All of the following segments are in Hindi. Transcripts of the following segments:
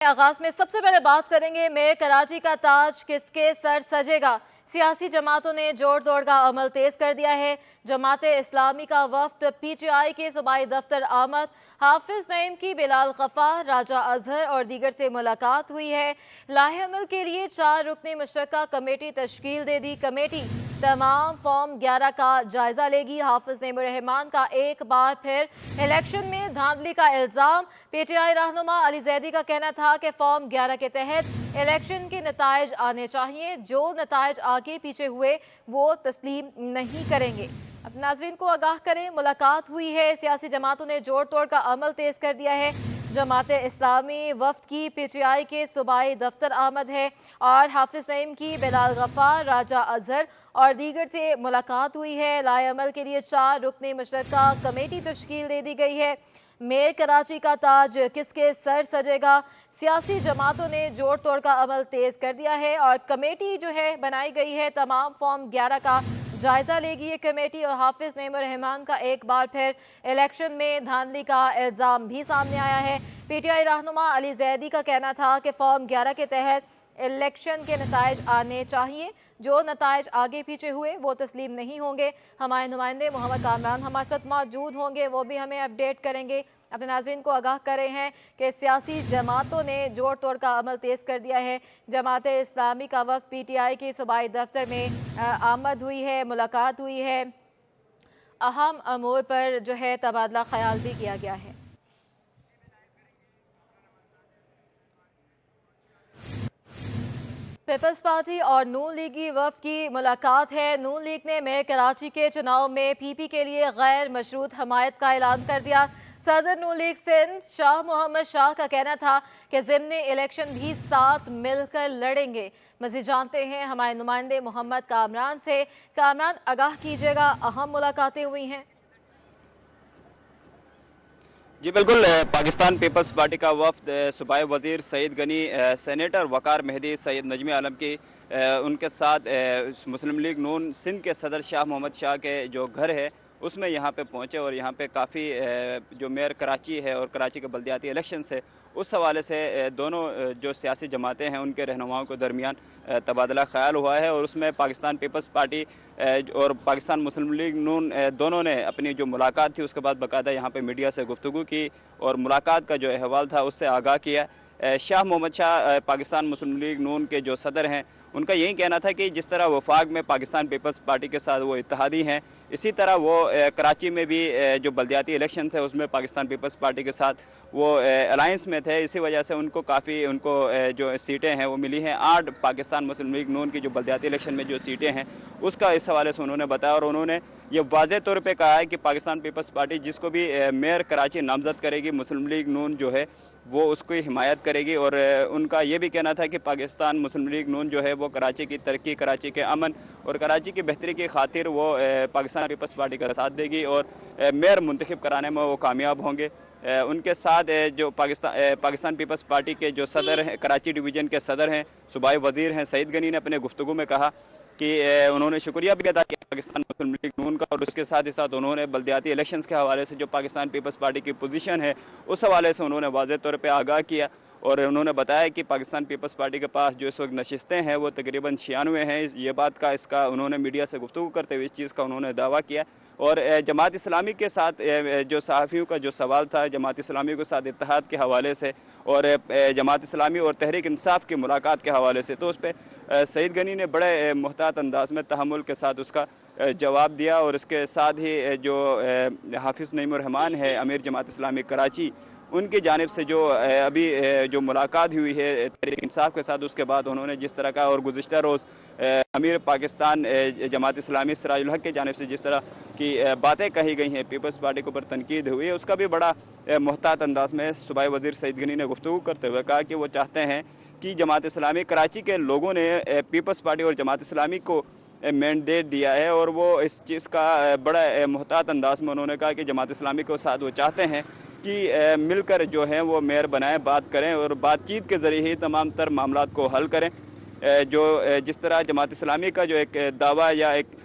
आगाज में सबसे पहले बात करेंगे मेयर कराची का ताज किसके सर सजेगा। सियासी जमातों ने जोड़ तोड़ का अमल तेज कर दिया है। जमात इस्लामी का वफ्द PTI के सूबाई दफ्तर आमद। हाफिज नईम की बिलाल गफार, राजा अजहर और दीगर से मुलाकात हुई है। लाहे अमल के लिए 4 रुकनी मुश्तरका कमेटी तश्कील दे दी। कमेटी तमाम फॉर्म 11 का जायजा लेगी। हाफिज नईम रहमान का एक बार फिर इलेक्शन में धांधली का इल्जाम। PTI रहनुमा अली जैदी का कहना था कि फॉर्म 11 के तहत इलेक्शन के नताइज आने चाहिए, जो नताइज आगे पीछे हुए वो तस्लीम नहीं करेंगे। अब नाजरीन को आगाह करें, मुलाकात हुई है। सियासी जमातों ने जोड़ तोड़ का अमल तेज कर दिया है। जमात इस्लामी वफ्द की PTI के सूबाई दफ्तर आमद है और हाफिज नईम की बिलाल गफार, राजा अजहर और दीगर से मुलाकात हुई है। लाए अमल के लिए 4 रुकनी मुश्तरका कमेटी तश्कील दे दी गई है। मेयर कराची का ताज किसके सर सजेगा। सियासी जमातों ने जोड़ तोड़ का अमल तेज कर दिया है और कमेटी जो है बनाई गई है, तमाम फॉर्म 11 का जायजा लेगी ये कमेटी। और हाफिज नईम रहमान का एक बार फिर इलेक्शन में धांधली का इल्ज़ाम भी सामने आया है। PTI रहनुमा अली जैदी का कहना था कि फॉर्म 11 के तहत इलेक्शन के नताइज आने चाहिए, जो नताइज आगे पीछे हुए वो तस्लीम नहीं होंगे। हमारे नुमाइंदे मोहम्मद कामरान हमारे साथ मौजूद होंगे, वो भी हमें अपडेट करेंगे। अपने नाज़रीन को आगाह कर रहे हैं कि सियासी जमातों ने जोड़ तोड़ का अमल तेज़ कर दिया है। जमात इस्लामी का वफ़द PTI के सूबाई दफ्तर में आमद हुई है, मुलाकात हुई है। अहम अमूर पर जो है तबादला ख्याल भी किया गया है। पीपल्स पार्टी और नून लीग की वफ़द की मुलाकात है। नून लीग ने मेयर कराची के चुनाव में PP के लिए गैर मशरूत हमायत का ऐलान कर दिया। सदर नून लीग सिंध शाह मोहम्मद शाह का कहना था कि ज़िमनी इलेक्शन भी साथ मिलकर लड़ेंगे। मज़ीद जानते हैं हमारे नुमाइंदे मोहम्मद कामरान से। कामरान, आगाह कीजिएगा, अहम मुलाकातें हुई हैं। जी बिल्कुल, पाकिस्तान पीपल्स पार्टी का वफ्द सूबाई वज़ीर सईद गनी, सेनेटर वकार मेहदी, सैयद नजमी आलम की उनके साथ मुस्लिम लीग नून सिंध के सदर शाह मोहम्मद शाह के जो घर है उसमें यहाँ पे पहुँचे और यहाँ पे काफ़ी जो मेयर कराची है और कराची के बल्दियाती इलेक्शन से उस हवाले से दोनों जो सियासी जमातें हैं उनके रहनुमाओं के दरमियान तबादला ख्याल हुआ है और उसमें पाकिस्तान पीपल्स पार्टी और पाकिस्तान मुस्लिम लीग नून दोनों ने अपनी जो मुलाकात थी उसके बाद बाकायदा यहाँ पे मीडिया से गुफ्तगू की और मुलाकात का जो अहवाल था उससे आगाह किया। शाह मोहम्मद शाह पाकिस्तान मुस्लिम लीग नून के जो सदर हैं उनका यही कहना था कि जिस तरह वफाक में पाकिस्तान पीपल्स पार्टी के साथ वो इत्तेहादी हैं, इसी तरह वो कराची में भी जो बल्दियाती इलेक्शन थे उसमें पाकिस्तान पीपल्स पार्टी के साथ वो अलायंस में थे। इसी वजह से उनको काफ़ी जो सीटें हैं वो मिली हैं। 8 पाकिस्तान मुस्लिम लीग नून की जो बल्दियाती इलेक्शन में जो सीटें हैं उसका इस हवाले से उन्होंने बताया और उन्होंने ये वाज़ेह तौर पे कहा है कि पाकिस्तान पीपल्स पार्टी जिसको भी मेयर कराची नामजद करेगी, मुस्लिम लीग नून जो है वो उसको हिमायत करेगी। और उनका ये भी कहना था कि पाकिस्तान मुस्लिम लीग नून जो है वो कराची की तरक्की, कराची के अमन और कराची की बेहतरी की खातिर वो पाकिस्तान पीपल्स पार्टी का साथ देगी और मेयर मुंतखब कराने में वो कामयाब होंगे। उनके साथ जो पाकिस्तान पीपल्स पार्टी के जो सदर हैं, कराची डिवीज़न के सदर हैं, सूबाई वज़ीर हैं सईद गनी ने अपने गुफ्तगू में कहा कि उन्होंने शुक्रिया भी अदा किया पाकिस्तान मुस्लिम लीग नून का और उसके साथ ही साथ उन्होंने बल्दियाती इलेक्शंस के हवाले से जो पाकिस्तान पीपल्स पार्टी की पोजीशन है उस हवाले से उन्होंने वाज़ेह तौर पे आगाह किया और उन्होंने बताया कि पाकिस्तान पीपल्स पार्टी के पास जो इस वक्त नशिस्तें हैं वो तकरीबन 96 हैं। ये बात का इसका उन्होंने मीडिया से गुफ्तगू करते हुए इस चीज़ का उन्होंने दावा किया। और जमात इस्लामी के साथ जो सहाफ़ियों का जो सवाल था जमात इस्लामी के साथ इत्तेहाद के हवाले से और जमात इस्लामी और तहरीक इंसाफ की मुलाकात के हवाले से, तो उस पर सईद गनी ने बड़े मुहतात अंदाज में तहम्मुल के साथ उसका जवाब दिया। और इसके साथ ही जो हाफिज़ नईम रहमान है अमीर जमात इस्लामी कराची, उनकी जानिब से जो अभी जो मुलाकात हुई है तहरीक इंसाफ के साथ, उसके बाद उन्होंने जिस तरह का और गुज़िश्ता रोज़ अमीर पाकिस्तान जमात इस्लामी सिराजुल हक की जानिब से जिस तरह की बातें कही गई हैं, पीपल्स पार्टी के ऊपर तनकीद हुई है, उसका भी बड़ा मुहतात अंदाज में सूबाई वज़ीर सईद गनी ने गुफ्तगू करते हुए कहा कि वो चाहते हैं कि जमात इस्लामी कराची के लोगों ने पीपल्स पार्टी और जमात इस्लामी को मैंडेट दिया है और वो इस चीज़ का बड़ा मुहतात अंदाज में उन्होंने कहा कि जमात इस्लामी के साथ वो चाहते हैं कि मिलकर जो है वो मेयर बनाएं, बात करें और बातचीत के ज़रिए ही तमाम तर मामलात को हल करें। जो जिस तरह जमात इस्लामी का जो एक दावा या एक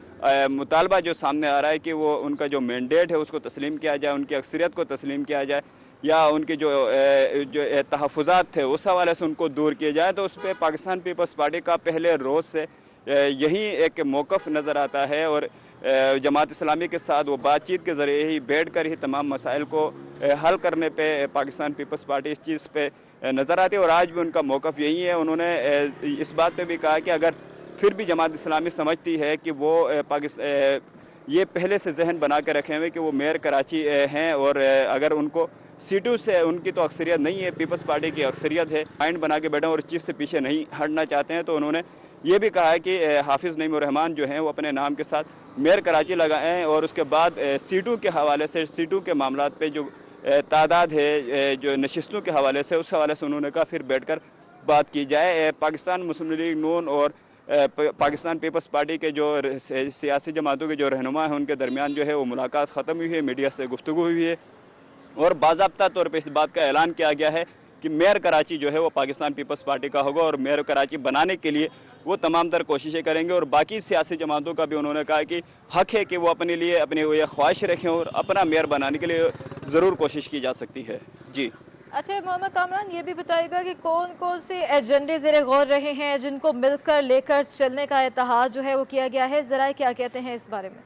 मुतालबा जो सामने आ रहा है कि वो उनका जो मैंडेट है उसको तस्लीम किया जाए, उनकी अक्सरियत को तस्लीम किया जाए, या उनके जो तहफ़्फ़ुज़ात थे उस हवाले से उनको दूर किया जाए, तो उस पर पाकिस्तान पीपल्स पार्टी का पहले रोज़ से यही एक मौक़िफ़ नज़र आता है। और जमात इस्लामी के साथ वो बातचीत के ज़रिए ही बैठ कर ही तमाम मसाइल को हल करने पे पाकिस्तान पीपल्स पार्टी इस चीज़ पे नज़र आती है। और आज भी उनका मौक़िफ़ यही है। उन्होंने इस बात पे भी कहा कि अगर फिर भी जमात इस्लामी समझती है कि वो ये पहले से जहन बना के रखे हुए कि वो मेयर कराची हैं, और अगर उनको सीटों से उनकी तो अक्सरियत नहीं है, पीपल्स पार्टी की अक्सरियत है, माइंड बना के बैठे और इस चीज़ से पीछे नहीं हटना चाहते हैं, तो उन्होंने ये भी कहा है कि हाफिज़ नईम रहमान जो हैं वो अपने नाम के साथ मेयर कराची लगाएं, और उसके बाद सीटों के हवाले से, सीटों के मामलात पे जो तादाद है, जो नशिस्तों के हवाले से, उस हवाले से उन्होंने कहा फिर बैठकर बात की जाए। पाकिस्तान मुस्लिम लीग नून और पाकिस्तान पीपल्स पार्टी के जो सियासी जमातों के जो रहनुमा हैं उनके दरमियान जो है वो मुलाकात ख़त्म हुई है, मीडिया से गुफ्तगू हुई है, और बाज़ाब्ता तौर पर इस बात का ऐलान किया गया है कि मेयर कराची जो है वो पाकिस्तान पीपल्स पार्टी का होगा, और मेयर कराची बनाने के लिए वो तमाम तर कोशिशें करेंगे। और बाकी सियासी जमातों का भी उन्होंने कहा कि हक़ है कि वो अपने लिए अपनी ये ख्वाहिश रखें और अपना मेयर बनाने के लिए ज़रूर कोशिश की जा सकती है। जी अच्छा मोहम्मद कामरान, ये भी बताएगा कि कौन कौन से एजेंडे ज़ेरे गौर रहे हैं जिनको मिलकर लेकर चलने का इत्तेहाद जो है वो किया गया है, ज़रा क्या कहते हैं इस बारे में?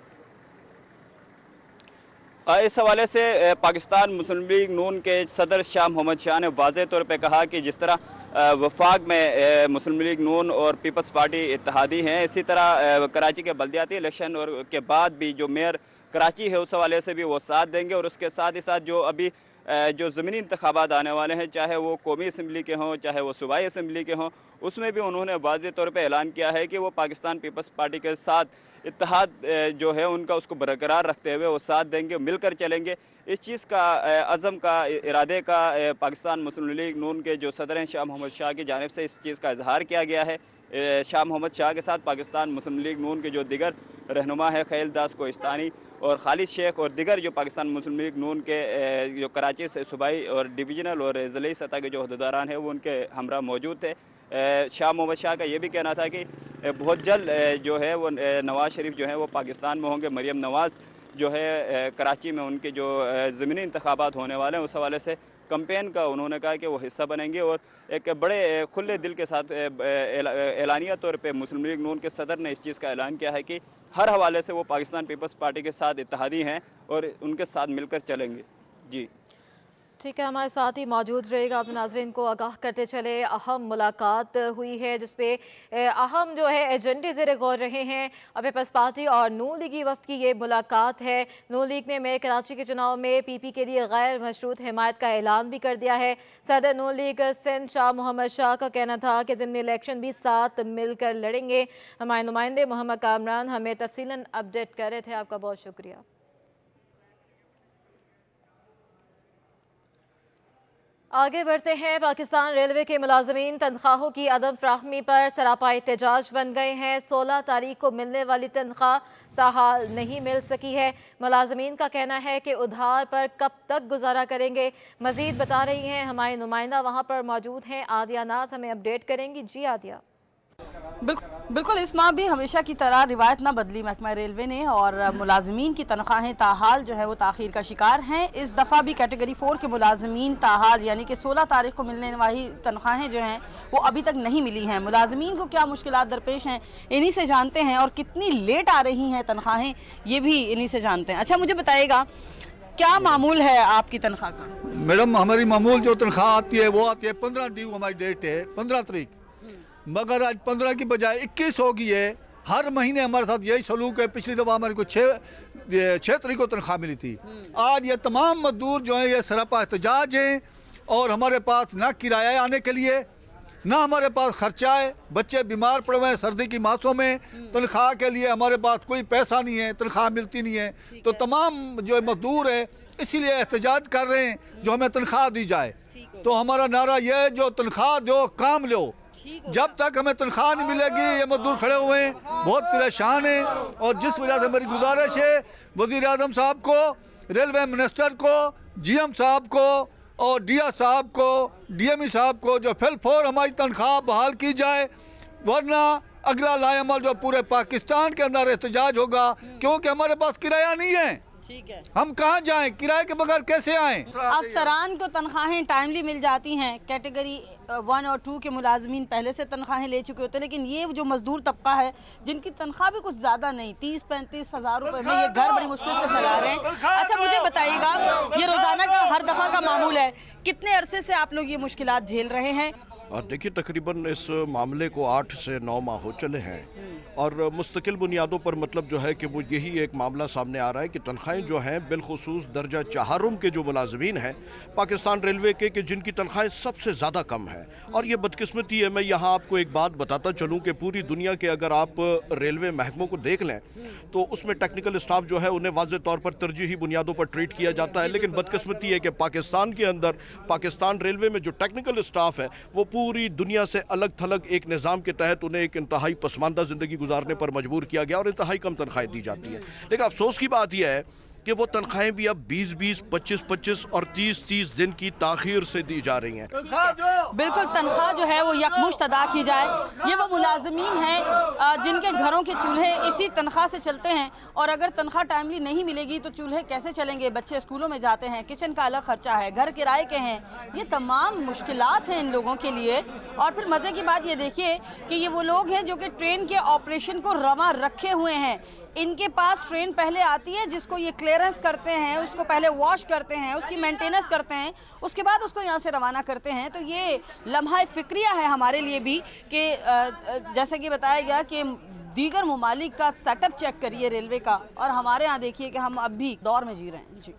इस हवाले से पाकिस्तान मुस्लिम लीग नून के सदर शाह मोहम्मद शाह ने वाज़ेह तौर पे कहा कि जिस तरह वफाक में मुस्लिम लीग नून और पीपल्स पार्टी इत्तेहादी हैं, इसी तरह कराची के बल्दियाती इलेक्शन और के बाद भी जो मेयर कराची है उस हवाले से भी वो साथ देंगे। और उसके साथ ही साथ जो अभी जो ज़मीनी इंतखाबात आने वाले हैं, चाहे वो कौमी असम्बली के हों चाहे वो सूबाई असम्बली के हों, उसमें भी उन्होंने वाज़ेह तौर पे ऐलान किया है कि वो पाकिस्तान पीपल्स पार्टी के साथ इत्तेहाद जो है उनका उसको बरकरार रखते हुए वो साथ देंगे, मिलकर चलेंगे। इस चीज़ का अज़म का, इरादे का पाकिस्तान मुस्लिम लीग नून के जो सदर हैं शाह मोहम्मद शाह की जानिब से इस चीज़ का इजहार किया गया है। शाह मोहम्मद शाह के साथ पाकिस्तान मुस्लिम लीग नून के जो दिगर रहनुमा है, खैल दास कोहिस्तानी और खालिद शेख और दिगर जो पाकिस्तान मुस्लिम लीग नून के जो कराची से सूबाई और डिवीज़नल और ज़िली सतह के जो अहदेदारान हैं वो उनके हमरा मौजूद थे। शाह मोहम्मद शाह का ये भी कहना था कि बहुत जल्द जो है वो नवाज़ शरीफ जो है वो पाकिस्तान में होंगे। मरीम नवाज़ जो है कराची में उनके जो ज़मीनी इंतखाबात होने वाले हैं उस हवाले से कैंपेन का उन्होंने कहा कि वो हिस्सा बनेंगे। और एक बड़े खुले दिल के साथ एलानिया तौर पे मुस्लिम लीग नून के सदर ने इस चीज़ का ऐलान किया है कि हर हवाले से वो पाकिस्तान पीपल्स पार्टी के साथ इत्तेहादी हैं और उनके साथ मिलकर चलेंगे। जी ठीक है, हमारे साथ ही मौजूद रहेगा, अपने नाज़रीन को आगाह करते चले। अहम मुलाकात हुई है जिसपे अहम जो है एजेंडे ज़ेरे गौर रहे हैं। पीपल्स पार्टी और नून लीगी वफ़द की ये मुलाकात है। नून लीग ने मेयर कराची के चुनाव में पीपी के लिए गैर मशरूत हिमायत का ऐलान भी कर दिया है। सदर नून लीग सिंध शाह मोहम्मद शाह का कहना था कि ज़िमनी इलेक्शन भी साथ मिलकर लड़ेंगे। हमारे नुमाइंदे मोहम्मद कामरान हमें तफसीलन अपडेट कर रहे थे, आपका बहुत शुक्रिया। आगे बढ़ते हैं। पाकिस्तान रेलवे के मुलाजमीन तनख्वाहों की अदम फ्राहमी पर सरापा एहतजाज बन गए हैं। 16 तारीख को मिलने वाली तनख्वाह ताहाल नहीं मिल सकी है। मुलाजमीन का कहना है कि उधार पर कब तक गुजारा करेंगे। मजीद बता रही हैं हमारे नुमाइंदा वहाँ पर मौजूद हैं, आदिया नाज हमें अपडेट करेंगी। जी आदिया। बिल्कुल इस माह भी हमेशा की तरह रिवायत ना बदली महकमा रेलवे ने, और मुलाजमीन की तनख्वाहें ताहाल जो है वो ताख़ीर का शिकार हैं। इस दफ़ा भी कैटेगरी 4 के मुलाजमीन ताहाल यानी कि 16 तारीख को मिलने वाली तनख्वाहें जो हैं वो अभी तक नहीं मिली हैं। मुलाजमीन को क्या मुश्किलात दरपेश हैं इन्हीं से जानते हैं, और कितनी लेट आ रही हैं तनख्वाहें ये भी इन्हीं से जानते हैं। अच्छा मुझे बताइएगा क्या मामूल है आपकी तनख्वाह का? मैडम हमारी मामूल जो तनख्वाह आती है वो आती है 15 ड्यू, हमारी डेट है 15 तारीख, मगर आज 15 की बजाय 21 हो गई है। हर महीने हमारे साथ यही सलूक है। पिछली दफ़ा हमारे को 6 तारीख को तनख्वाह मिली थी। आज ये तमाम मजदूर जो हैं ये सरापा एहतजाज हैं, और हमारे पास ना किराया है आने के लिए, ना हमारे पास खर्चा है। बच्चे बीमार पड़े हुए हैं सर्दी की मासों में, तनख्वाह के लिए हमारे पास कोई पैसा नहीं है, तनख्वाह मिलती नहीं है। तो तमाम जो मजदूर है इसीलिए एहतजाज कर रहे हैं जो हमें तनख्वाह दी जाए। तो हमारा नारा यह है जो तनख्वाह दो काम लो। जब तक हमें तनख्वाह नहीं मिलेगी ये मजदूर खड़े हुए हैं, बहुत परेशान हैं। और जिस वजह से मेरी गुजारिश है वज़ीर आज़म साहब को, रेलवे मिनिस्टर को, GM साहब को और DA साहब को, DME साहब को जो फिलफौर हमारी तनख्वाह बहाल की जाए, वरना अगला लाएअमल जो पूरे पाकिस्तान के अंदर एहतजाज होगा, क्योंकि हमारे पास किराया नहीं है। ठीक है। हम कहाँ जाएं, किराए के बगैर कैसे आएं? अफसरान को तनख्वाहें टाइमली मिल जाती हैं, कैटेगरी 1 और 2 के मुलाजमीन पहले से तनख्वाहें ले चुके होते हैं, लेकिन ये जो मजदूर तबका है जिनकी तनख्वाह भी कुछ ज़्यादा नहीं, 30-35 हज़ार रुपये में ये घर बड़ी मुश्किल से चला रहे हैं। अच्छा मुझे बताइएगा, ये रोज़ाना का हर दफ़ा का मामूल है, कितने अरसे से आप लोग ये मुश्किलात झेल रहे हैं? और देखिए तकरीबन इस मामले को 8 से 9 माह हो चले हैं और मुस्तकिल बुनियादों पर मतलब जो है कि वो यही एक मामला सामने आ रहा है कि तनख्वाहें जो हैं बिलखुसूस दर्जा चहारुम के जो मुलाजमीन हैं पाकिस्तान रेलवे के कि जिनकी तनख्वाहें सबसे ज़्यादा कम है। और ये बदकिस्मती है। मैं यहाँ आपको एक बात बताता चलूँ कि पूरी दुनिया के अगर आप रेलवे महकमों को देख लें तो उसमें टेक्निकल स्टाफ जो है उन्हें वाज़ेह तौर पर तरजीही बुनियादों पर ट्रीट किया जाता है, लेकिन बदकिस्मती है कि पाकिस्तान के अंदर पाकिस्तान रेलवे में जो टेक्निकल स्टाफ है वो पूरी दुनिया से अलग थलग एक निज़ाम के तहत उन्हें एक इंतहाई पसमानदा ज़िंदगी गुजारने पर मजबूर किया गया और इंतहाई कम तनख्वाहें दी जाती है। लेकिन अफसोस की बात यह है कि वो तनख्वाहें भी अब 20-20, 25-25 और 30-30 दिन की ताख़ीर से दी जा रही हैं। बिल्कुल तनख्वाह जो है वो यकमुश्त अदा की जाए। ये वो मुलाजमीन हैं जिनके घरों के चूल्हे इसी तनख्वाह से चलते हैं और अगर तनख्वाह टाइमली नहीं मिलेगी तो चूल्हे कैसे चलेंगे? बच्चे स्कूलों में जाते हैं, किचन का अलग खर्चा है, घर किराए के हैं, ये तमाम मुश्किलात हैं इन लोगों के लिए। और फिर मज़े की बात ये देखिए कि ये वो लोग हैं जो कि ट्रेन के ऑपरेशन को रवा रखे हुए हैं। इनके पास ट्रेन पहले आती है जिसको ये क्लियरेंस करते हैं, उसको पहले वॉश करते हैं, उसकी मेंटेनेंस करते हैं, उसके बाद उसको यहाँ से रवाना करते हैं। तो ये लम्हा फ़िक्रिया है हमारे लिए भी कि जैसे कि बताया गया कि दीगर ममालिक का सेटअप चेक करिए रेलवे का और हमारे यहाँ देखिए कि हम अब भी दौर में जी रहे हैं। जी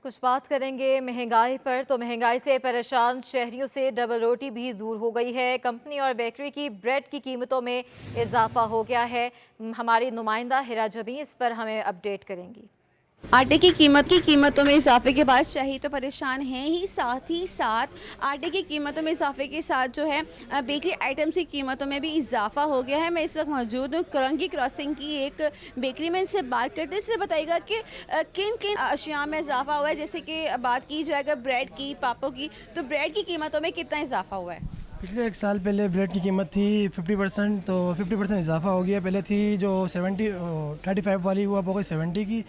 कुछ बात करेंगे महंगाई पर। तो महंगाई से परेशान शहरियों से डबल रोटी भी दूर हो गई है। कंपनी और बेकरी की ब्रेड की कीमतों में इजाफा हो गया है। हमारी नुमाइंदा हिरा जबी इस पर हमें अपडेट करेंगी। आटे की कीमतों में इजाफे के बाद शहरी तो परेशान हैं ही साथ आटे की कीमतों में इजाफे के साथ जो है बेकरी आइटम्स की कीमतों में भी इजाफा हो गया है। मैं इस वक्त मौजूद हूँ करंगी क्रॉसिंग की एक बेकरी में। इनसे बात करते हैं। इससे बताइएगा कि किन किन अशिया में इजाफा हुआ है। जैसे कि बात की जाए अगर ब्रेड की, पापों की, तो ब्रेड की कीमतों में कितना इजाफा हुआ है? पिछले 1 साल पहले ब्रेड की कीमत थी 50%, तो 50% इजाफा हो गया। पहले थी जो 35 वाली वो अब हो गई 70 की,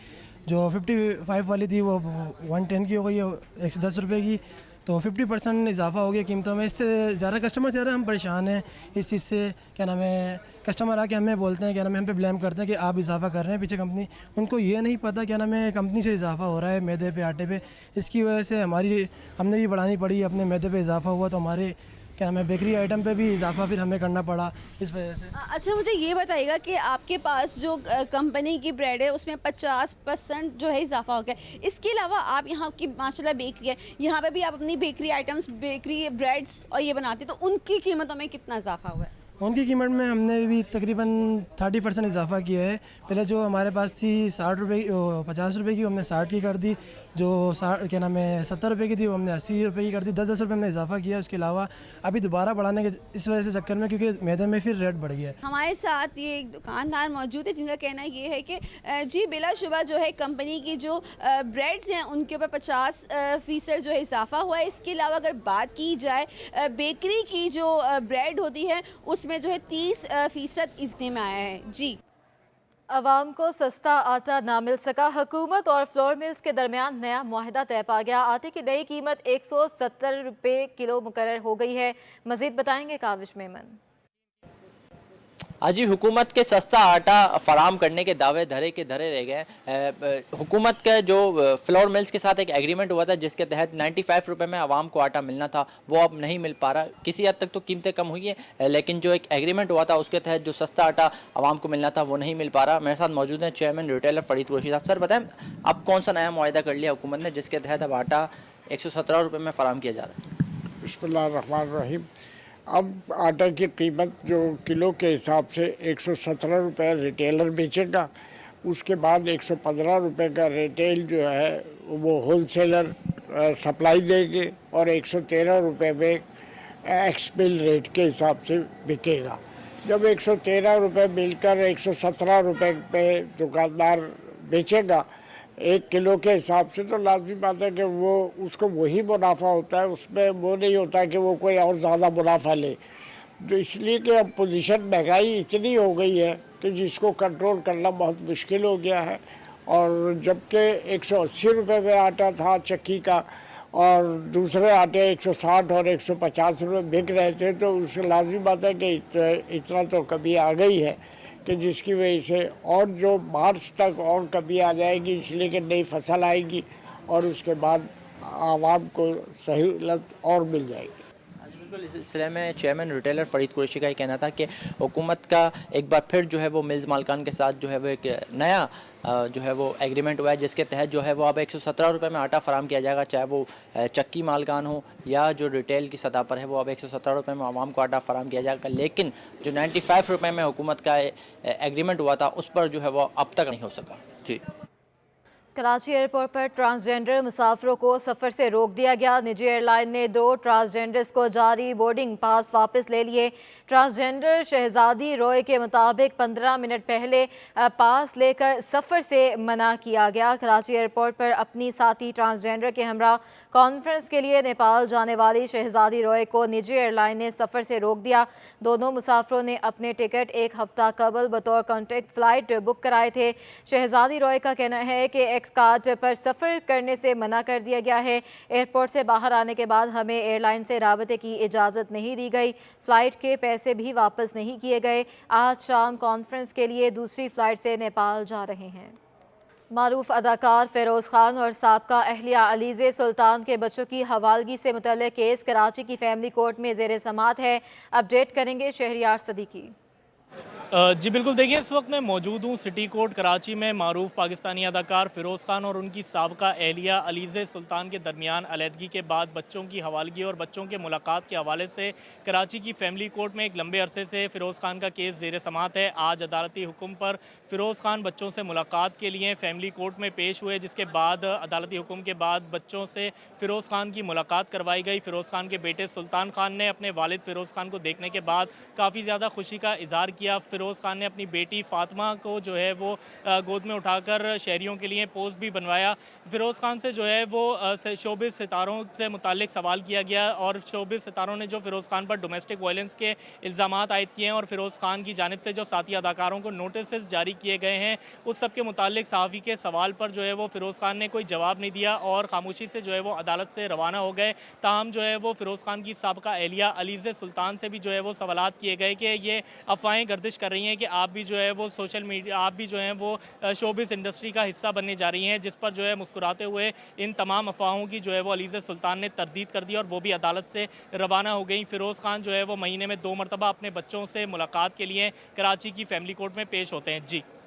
जो 55 वाली थी वो 110 की हो गई है, 110 रुपये की। तो 50% इजाफा हो गया कीमतों में। इससे ज़्यादा कस्टमर से ज़्यादा हम परेशान हैं इस चीज़ से। क्या नाम है, कस्टमर आके हमें बोलते हैं, क्या नाम है, हम पे ब्लेम करते हैं कि आप इजाफा कर रहे हैं पीछे कंपनी। उनको ये नहीं पता क्या नाम है कंपनी से इजाफा हो रहा है मैदे पे, आटे पे। इसकी वजह से हमने भी बढ़ानी पड़ी, अपने मैदे पे इजाफा हुआ तो हमारे क्या नाम है बेकरी आइटम पे भी इजाफा फिर हमें करना पड़ा इस वजह से। अच्छा मुझे ये बताइएगा कि आपके पास जो कंपनी की ब्रेड है उसमें 50% जो है इजाफा हो गया। इसके अलावा आप यहाँ की माशाल्लाह बेकरी है, यहाँ पे भी आप अपनी बेकरी आइटम्स, बेकरी ब्रेड्स और ये बनाते, तो उनकी कीमतों में कितना इजाफा हुआ है? उनकी कीमत में हमने भी तकरीबन 30% इजाफा किया है। पहले जो हमारे पास थी 60 रुपये 50 रुपये की, हमने 60 की कर दी। जो 60 क्या नाम है 70 रुपये की थी वो हमने 80 रुपये की कर दी। 10-10 रुपये हमने इजाफा किया। उसके अलावा अभी दोबारा बढ़ाने के इस वजह से चक्कर में, क्योंकि मैदे में फिर रेट बढ़ गया है। हमारे साथ ये एक दुकानदार मौजूद है जिनका कहना ये है कि जी बिलाशुबा जो है कंपनी की जो ब्रेड्स हैं उनके ऊपर 50% जो है इजाफा हुआ है। इसके अलावा अगर बात की जाए बेकरी की जो ब्रेड होती है उसमें जो है 30% इतने में आया है। जी अवाम को सस्ता आटा ना मिल सका। हुकूमत और फ्लोर मिल्स के दरमियान नया मुआहदा तय पा गया। आटे की नई कीमत 170 रुपये किलो मुकर्रर हो गई है। मजीद बताएंगे काविश मेमन। जी हुकूमत के सस्ता आटा फराम करने के दावे धरे के धरे रह गए। हुकूमत का जो फ्लोर मिल्स के साथ एक एग्रीमेंट हुआ था जिसके तहत 95 रुपये में आवाम को आटा मिलना था, वो अब नहीं मिल पा रहा। किसी हद तक तो कीमतें कम हुई है लेकिन जो एक एग्रीमेंट हुआ था उसके तहत जो सस्ता आटा आवाम को मिलना था वो नहीं मिल पा रहा। मेरे साथ मौजूद हैं चेयरमैन रिटेलर फरीद कुरैशी साहब। सर बताएं अब कौन सा नया मुआहदा कर लिया हुकूमत ने जिसके तहत अब आटा 117 रुपये में फराम किया जा रहा है? बिस्मिल्लाहिर्रहमानिर्रहीम। अब आटा की कीमत जो किलो के हिसाब से 117 रुपये रिटेलर बेचेगा, उसके बाद 115 रुपये का रिटेल जो है वो होलसेलर सप्लाई देंगे और 113 रुपये में एक्स बिल रेट के हिसाब से बिकेगा। जब 113 रुपये मिलकर 117 रुपये पे दुकानदार बेचेगा 1 किलो के हिसाब से, तो लाजमी बात है कि वो उसको वही मुनाफा होता है, उसमें वो नहीं होता कि वो कोई और ज़्यादा मुनाफा ले। तो इसलिए कि अब पोजीशन महंगाई इतनी हो गई है कि जिसको कंट्रोल करना बहुत मुश्किल हो गया है और जबकि 180 रुपये में आटा था चक्की का और दूसरे आटे 160 और 150 रुपये बिक रहे थे, तो उससे लाजमी बात है कि इतना तो कभी आ गई है कि जिसकी वजह से और जो मार्च तक और कभी आ जाएगी, इसलिए कि नई फसल आएगी और उसके बाद आवाम को सहूलत और मिल जाएगी। बिल्कुल, इस सिलसिले में चेयरमैन रिटेलर फरीद कुरैशी का ये कहना था कि हुकूमत का एक बार फिर जो है वो मिल्स मालकान के साथ जो है वो एक नया जो है वो एग्रीमेंट हुआ है, जिसके तहत जो है वो अब 117 रुपये में आटा फराम किया जाएगा, चाहे वो चक्की मालकान हो या जो रिटेल की सतह पर है वो अब 117 रुपये में आवाम को आटा फराम किया जाएगा। लेकिन जो 95 रुपये में हुकूमत का एग्रीमेंट हुआ था उस पर जो है वो अब तक नहीं हो सका। जी। कराची एयरपोर्ट पर ट्रांसजेंडर मुसाफिरों को सफ़र से रोक दिया गया। निजी एयरलाइन ने 2 ट्रांसजेंडर्स को जारी बोर्डिंग पास वापस ले लिए। ट्रांसजेंडर शहजादी रॉय के मुताबिक 15 मिनट पहले पास लेकर सफ़र से मना किया गया। कराची एयरपोर्ट पर अपनी साथी ट्रांसजेंडर के हमरा कॉन्फ्रेंस के लिए नेपाल जाने वाली शहजादी रॉय को निजी एयरलाइन ने सफ़र से रोक दिया। दोनों मुसाफिरों ने अपने टिकट एक हफ्ता कबल बतौर कॉन्ट्रैक्ट फ़्लाइट बुक कराए थे। शहजादी रॉय का कहना है कि एक्स कार्ड पर सफ़र करने से मना कर दिया गया है। एयरपोर्ट से बाहर आने के बाद हमें एयरलाइन से राबते की इजाज़त नहीं दी गई। फ़्लाइट के पैसे भी वापस नहीं किए गए। आज शाम कॉन्फ्रेंस के लिए दूसरी फ़्लाइट से नेपाल जा रहे हैं। मारूफ अदाकार फ़िरोज़ खान और साबका अहलिया अलीज़े सुल्तान के बच्चों की हवालगी से मुतल्लिक़ केस कराची की फैमिली कोर्ट में ज़ेर समाअत है। अपडेट करेंगे शहरियार सदीकी। जी बिल्कुल, देखिए इस वक्त मैं मौजूद हूँ सिटी कोर्ट कराची में। मारूफ पाकिस्तानी अदाकार फ़िरोज़ खान और उनकी साबका एहलिया अलीज़े सुल्तान के दरमियान अलहदगी के बाद बच्चों की हवालगी और बच्चों के मुलाकात के हवाले से कराची की फैमिली कोर्ट में एक लंबे अरसे से फ़िरोज़ खान का केस ज़ेर समाअत है। आज अदालती हुक्म पर फ़िरोज़ खान बच्चों से मुलाकात के लिए फैमिली कोर्ट में पेश हुए, जिसके बाद अदालती हुक्म के बाद बच्चों से फ़िरोज़ खान की मुलाकात करवाई गई। फ़िरोज़ खान के बेटे सुल्तान खान ने अपने वालिद फ़िरोज़ खान को देखने के बाद काफ़ी ज़्यादा खुशी का इज़हार किया। फ़िरोज़ खान ने अपनी बेटी फ़ातिमा को जो है वो गोद में उठाकर शहरियों के लिए पोस्ट भी बनवाया। फ़िरोज़ खान से जो है वो शोबिज़ सितारों से मुताल्लिक सवाल किया गया और शोबिज़ सितारों ने जो फ़िरोज़ खान पर डोमेस्टिक वायलेंस के इल्ज़ामात आयद किए हैं और फ़िरोज़ खान की जानिब से जो साथी अदाकारों को नोटिस जारी किए गए हैं, उस सब के मुताल्लिक सहाफ़ी के सवाल पर जो है वो फ़िरोज़ खान ने कोई जवाब नहीं दिया और खामोशी से जो है वो अदालत से रवाना हो गए। ताहम जो है वो फ़िरोज़ खान की साबका एहलिया अलीज़े सुल्तान से भी जो है वो सवालात किए गए कि ये अफवाहें गर्दिश कर रही हैं कि आप भी जो है वो सोशल मीडिया, आप भी जो है वो शोबिज़ इंडस्ट्री का हिस्सा बनने जा रही हैं, जिस पर जो है मुस्कुराते हुए इन तमाम अफवाहों की जो है वो अलीज़े सुल्तान ने तरदीद कर दी और वो भी अदालत से रवाना हो गई। फ़िरोज़ खान जो है वो महीने में 2 मरतबा अपने बच्चों से मुलाकात के लिए कराची की फैमिली कोर्ट में पेश होते हैं। जी।